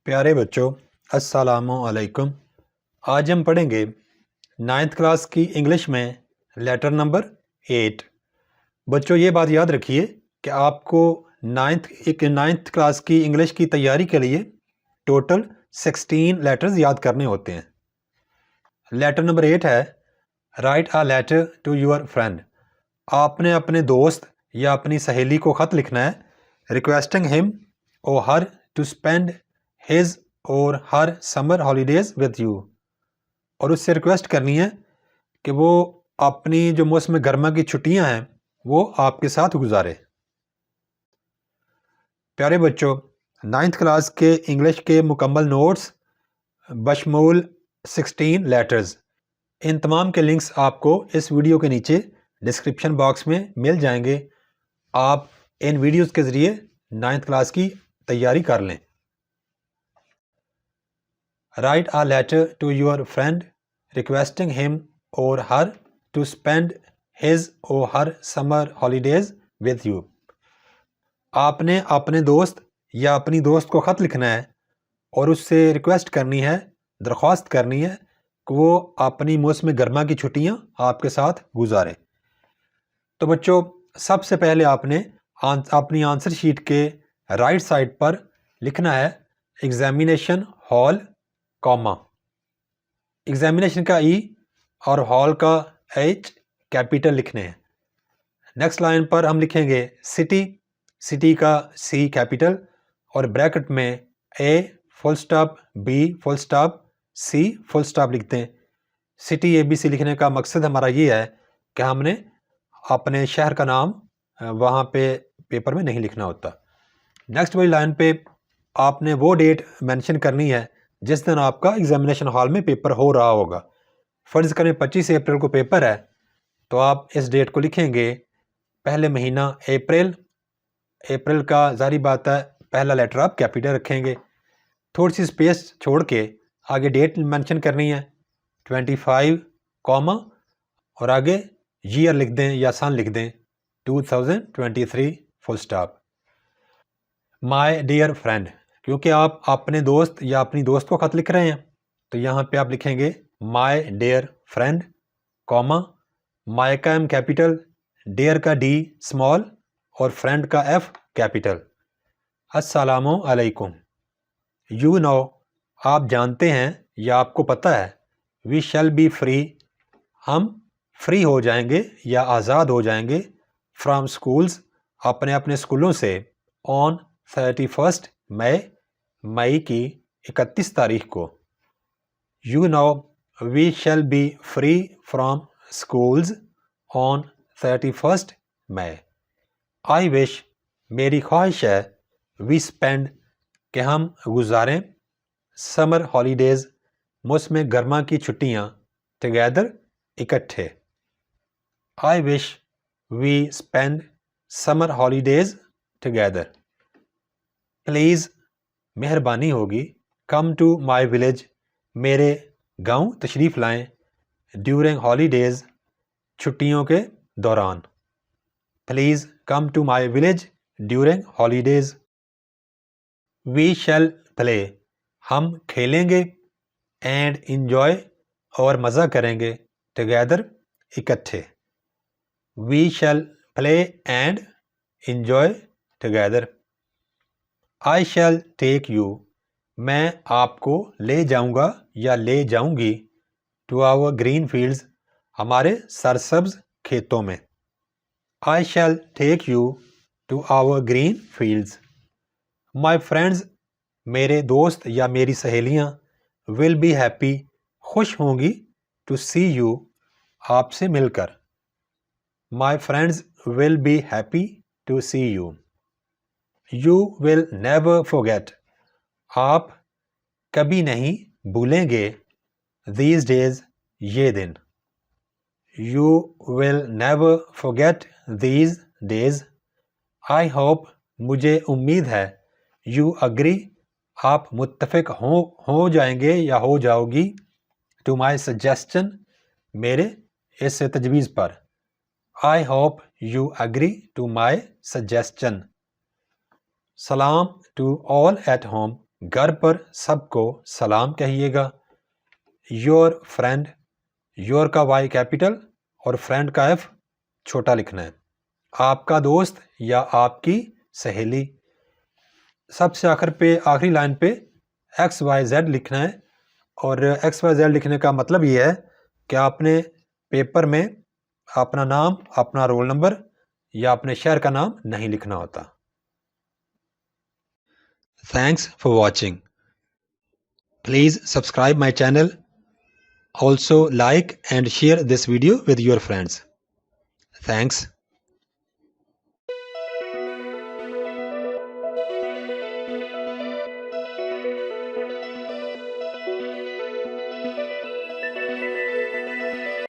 پیارے بچوں، السلام علیکم۔ آج ہم پڑھیں گے 9th کلاس کی انگلش میں لیٹر نمبر 8۔ بچوں یہ بات یاد رکھیے کہ آپ کو 9th کلاس کی انگلش کی تیاری کے لیے ٹوٹل 16 لیٹرز یاد کرنے ہوتے ہیں۔ لیٹر نمبر 8 ہے write a letter to your friend. آپ نے اپنے دوست یا اپنی سہیلی کو خط لکھنا ہے ریکویسٹنگ ہم اور ہر to spend his or her summer holidays with you, اور اس سے ریکویسٹ کرنی ہے کہ وہ اپنی جو موسم گرما کی چھٹیاں ہیں وہ آپ کے ساتھ گزارے۔ پیارے بچوں، 9th کلاس کے انگلش کے مکمل نوٹس بشمول 16 لیٹرز، ان تمام کے لنکس آپ کو اس ویڈیو کے نیچے ڈسکرپشن باکس میں مل جائیں گے۔ آپ ان ویڈیوز کے ذریعے 9th کلاس کی تیاری کر لیں۔ Write a letter to your friend requesting him or her to spend his or her summer holidays with you۔ آپ نے اپنے دوست یا اپنی دوست کو خط لکھنا ہے اور اس سے ریکویسٹ کرنی ہے، درخواست کرنی ہے کہ وہ اپنی موسم گرما کی چھٹیاں آپ کے ساتھ گزارے۔ تو بچوں، سب سے پہلے آپ نے اپنی آنسر شیٹ کے رائٹ سائڈ پر لکھنا ہے ایگزامینیشن ہال، کاما، ایگزامینیشن کا ای اور ہال کا ایچ کیپیٹل لکھنے ہیں۔ نیکسٹ لائن پر ہم لکھیں گے سٹی، سٹی کا سی کیپیٹل اور بریکٹ میں A full stop B full stop C full stop لکھتے ہیں۔ سٹی اے بی سی لکھنے کا مقصد ہمارا یہ ہے کہ ہم نے اپنے شہر کا نام وہاں پہ پیپر میں نہیں لکھنا ہوتا۔ نیکسٹ والی لائن پہ آپ نے وہ ڈیٹ مینشن کرنی ہے جس دن آپ کا ایگزامینیشن ہال میں پیپر ہو رہا ہوگا۔ فرض کریں 25 اپریل کو پیپر ہے تو آپ اس ڈیٹ کو لکھیں گے پہلے مہینہ اپریل۔ اپریل کا ظاہری بات ہے پہلا لیٹر آپ کیپیٹل رکھیں گے، تھوڑی سی اسپیس چھوڑ کے آگے ڈیٹ مینشن کرنی ہے 25 کاما اور آگے ایئر لکھ دیں یا سن لکھ دیں 2023 فل سٹاپ۔ مائی ڈیئر فرینڈ، کیونکہ آپ اپنے دوست یا اپنی دوست کو خط لکھ رہے ہیں تو یہاں پہ آپ لکھیں گے مائی ڈیئر فرینڈ، کاما، مائی کا ایم کیپیٹل، ڈیئر کا ڈی اسمال اور فرینڈ کا ایف کیپیٹل۔ السلام علیکم۔ یو نو، آپ جانتے ہیں یا آپ کو پتہ ہے، وی شیل بی فری، ہم فری ہو جائیں گے یا آزاد ہو جائیں گے، فرام اسکولز، اپنے اسکولوں سے، آن 31 مئی، مئی کی 31 تاریخ کو۔ You know we shall be free from schools on 31 May. I wish, میری خواہش ہے، وی اسپینڈ، کہ ہم گزاریں، سمر ہالیڈیز، موسم گرما کی چھٹیاں، ٹوگیدر، اکٹھے۔ I wish we spend summer holidays together. Please, مہربانی ہوگی، کم ٹو مائی ولیج، میرے گاؤں تشریف لائیں، ڈیورنگ ہالیڈیز، چھٹیوں کے دوران۔ Please come to my village during holidays. We shall play, ہم کھیلیں گے، اینڈ انجوائے، اور مزہ کریں گے، ٹوگیدر، اکٹھے۔ We shall play and enjoy together. I shall take you, میں آپ کو لے جاؤں گا یا لے جاؤں گی، ٹو آور گرین فیلڈز، ہمارے سرسبز کھیتوں میں۔ I shall take you to our green fields. My friends, میرے دوست یا میری سہیلیاں، ول بی ہیپی، خوش ہوں گی، ٹو سی یو، آپ سے مل کر۔ My friends will be happy to see you. You will never forget, آپ کبھی نہیں بھولیں گے، دیز ڈیز، یہ دن۔ You will never forget these days. I hope, مجھے امید ہے، یو اگری، آپ متفق ہو جائیں گے یا ہو جاؤ گی، ٹو مائی سجیسشن، میرے اس تجویز پر۔ I hope you agree to my suggestion. سلام ٹو آل ایٹ ہوم، گھر پر سب کو سلام کہیے گا. یور فرینڈ، یور کا وائی کیپٹل اور فرینڈ کا ایف چھوٹا لکھنا ہے. آپ کا دوست یا آپ کی سہیلی. سب سے آخری لائن پہ ایکس وائی زیڈ لکھنا ہے. اور ایکس وائی زیڈ لکھنے کا مطلب یہ ہے کہ آپ نے پیپر میں اپنا نام، اپنا رول نمبر یا اپنے شہر کا نام نہیں لکھنا ہوتا. Thanks for watching. Please subscribe my channel. Also like and share this video with your friends. Thanks.